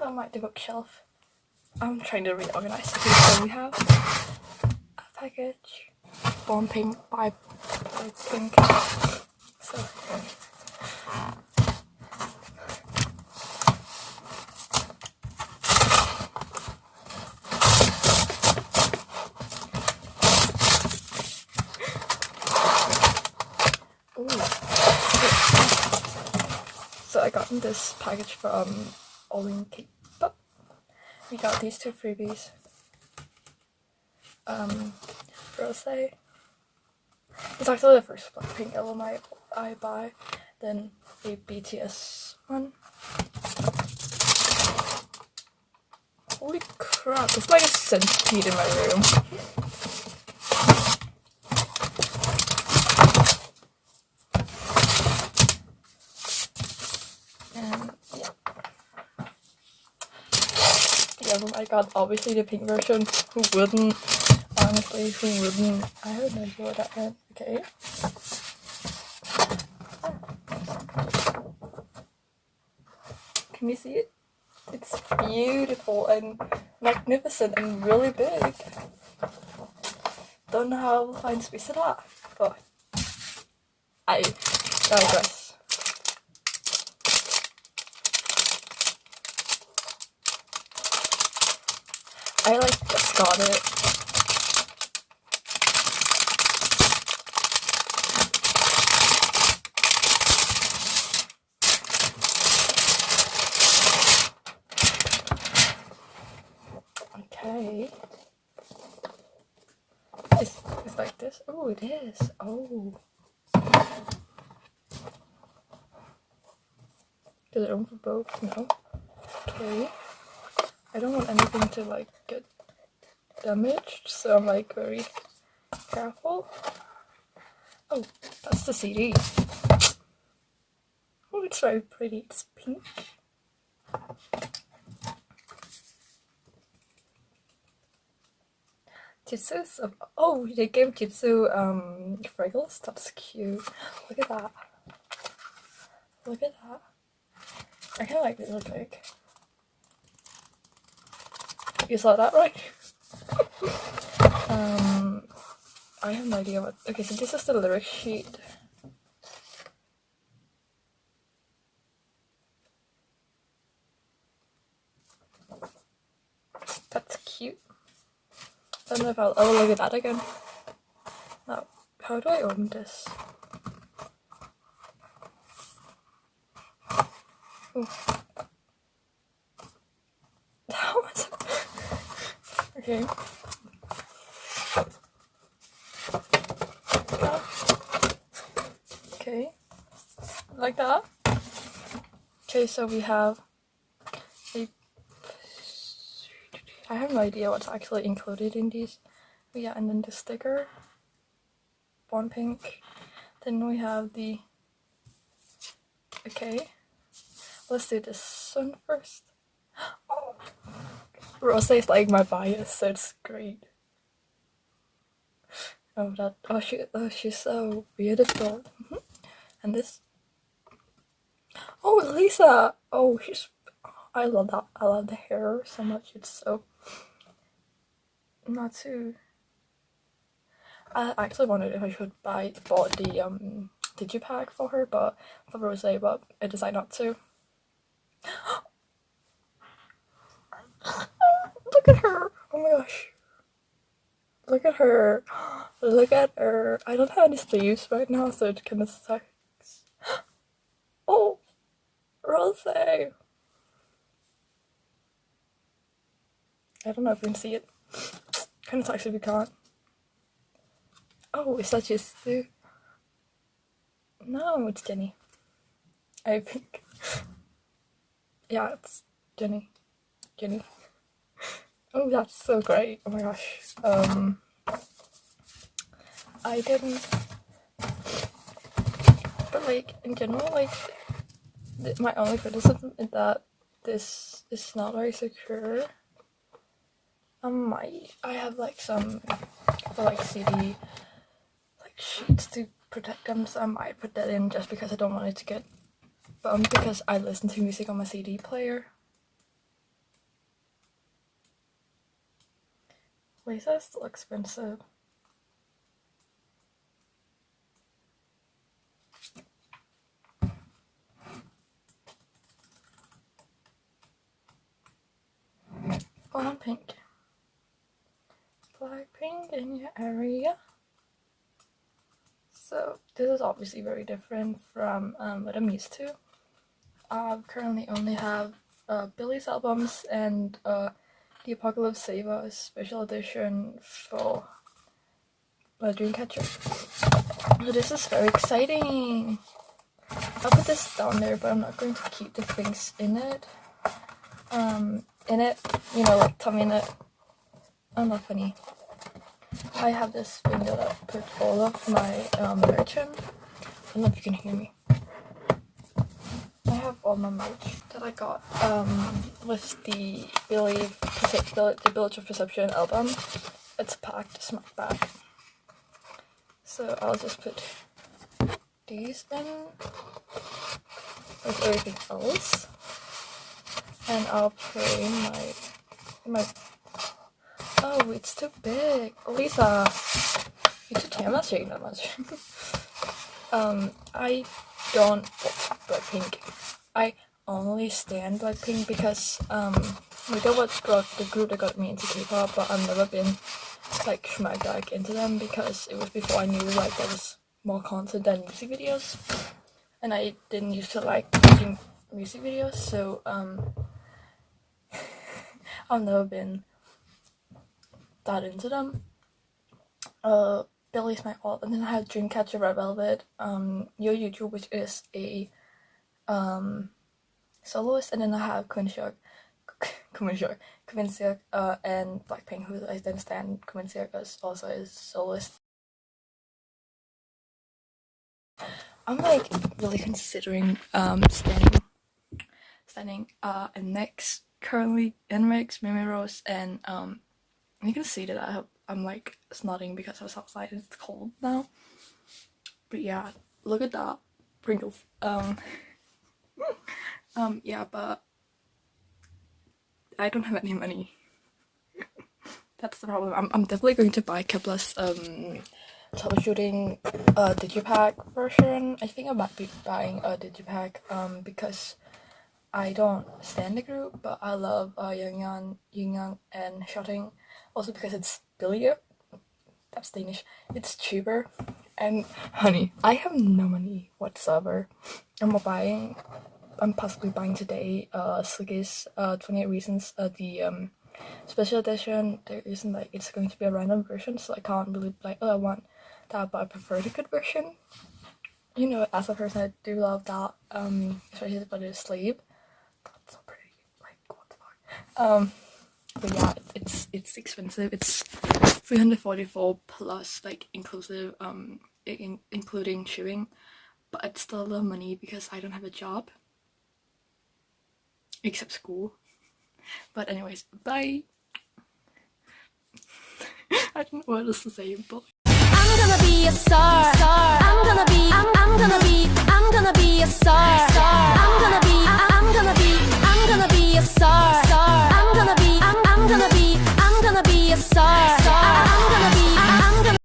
That might the bookshelf. I'm trying to reorganize it. So we have a package. Blackpink by Blackpink. So I got this package from kpop. We got these two freebies. Rosé. It's actually the first Blackpink album I buy. Then a BTS one. Holy crap! It's like a centipede in my room. I got obviously the pink version. Who wouldn't? Honestly, who wouldn't? I have no idea what that meant. Okay. Can you see it? It's beautiful and magnificent and really big. Don't know how I'll find space for that, but I digress. I just got it. Okay. It's like this. Oh, it is. Oh. Does it own for both? No. Okay. I don't want anything to get damaged, so I'm very careful. Oh, that's the CD. Oh, it's very pretty. It's pink. Jisoo's oh, they gave Jisoo fragrance. That's cute. Look at that. Look at that. I kind of like it real big. You saw that, right? I have no idea what. Okay, so this is the lyric sheet. That's cute. I don't know if I will look at that again. Now, how do I open this? Ooh. How much? Okay. Okay. Like that. Okay, so we have I have no idea what's actually included in these. Yeah, and then the sticker. Blackpink. Then we have the. Okay. Let's do this one first. Oh. Rosé is like my bias, so it's great. She's so beautiful. And this. Oh, Lalisa! Oh, I love that. I love the hair so much. It's so. Not too. I actually wondered if I should bought the digipack for her, but for Rosé, but I decided not to. Look at her! Oh my gosh! Look at her! Look at her! I don't have any sleeves right now, so it kind of sucks. Oh, Rosé! I don't know if you can see it. Kind of sucks if you can't. Oh, is that Jisoo? No, it's Jennie. I think. Yeah, it's Jennie. Jennie. Oh, that's so great. Oh my gosh. I didn't. But in general, my only criticism is that this is not very secure. I have some for CD sheets to protect them, so I might put that in just because I don't want it to get bummed, because I listen to music on my CD player. Lalisa is still expensive. Pink. Blackpink in your area. So this is obviously very different from what I'm used to. I currently only have Billie's albums and the Apocalypse Saver special edition for Dreamcatcher. So this is very exciting. I'll put this down there, but I'm not going to keep the things in it. You know, like tummy in it. I'm not funny. I have this thing that I put all of my merch in. I don't know if you can hear me. I have all my merch that I got with the Billlie, the Village of Perception album. It's packed, it's my bag. So I'll just put these in with everything else. And I'll put my oh, it's too big. Lisa, it's too, I'm not shaking that much. I don't Blackpink. I only stand Blackpink because that was the group that got me into K-pop, but I've never been like smack back into them because it was before I knew like there was more content than music videos, and I didn't used to like making music videos, so I've never been that into them. Billie's my alt, and then I have Dreamcatcher, Red Velvet, Yo YouTube, which is a soloist, and then I have Kominseok, and Blackpink, who I then stand Kominseok as also is soloist. I'm like really considering standing NMIXX, currently NMIXX, Mimi Rose, and you can see that I'm like snotting because I was outside and it's cold now. But yeah, look at that. Pringles. Yeah, but I don't have any money. That's the problem. I'm definitely going to buy kpop's troubleshooting digipack version. I think I might be buying a digipack because I don't stand the group, but I love Young and Shouting. Also because it's Billlie. That's Danish. It's cheaper. And honey, I have no money whatsoever. I'm possibly buying today Sugi's 28 Reasons, the special edition. There isn't like, it's going to be a random version, so I can't really be like, oh, I want that, but I prefer the good version. You know, as a person, I do love that, especially for the sleeve. That's so pretty. Like, what the fuck? But yeah, it's expensive. It's 344 plus like inclusive including shipping, but it's still a lot of money because I don't have a job except school. But anyways, bye. I don't know what else to say, but I'm gonna be a star. I'm gonna be a star.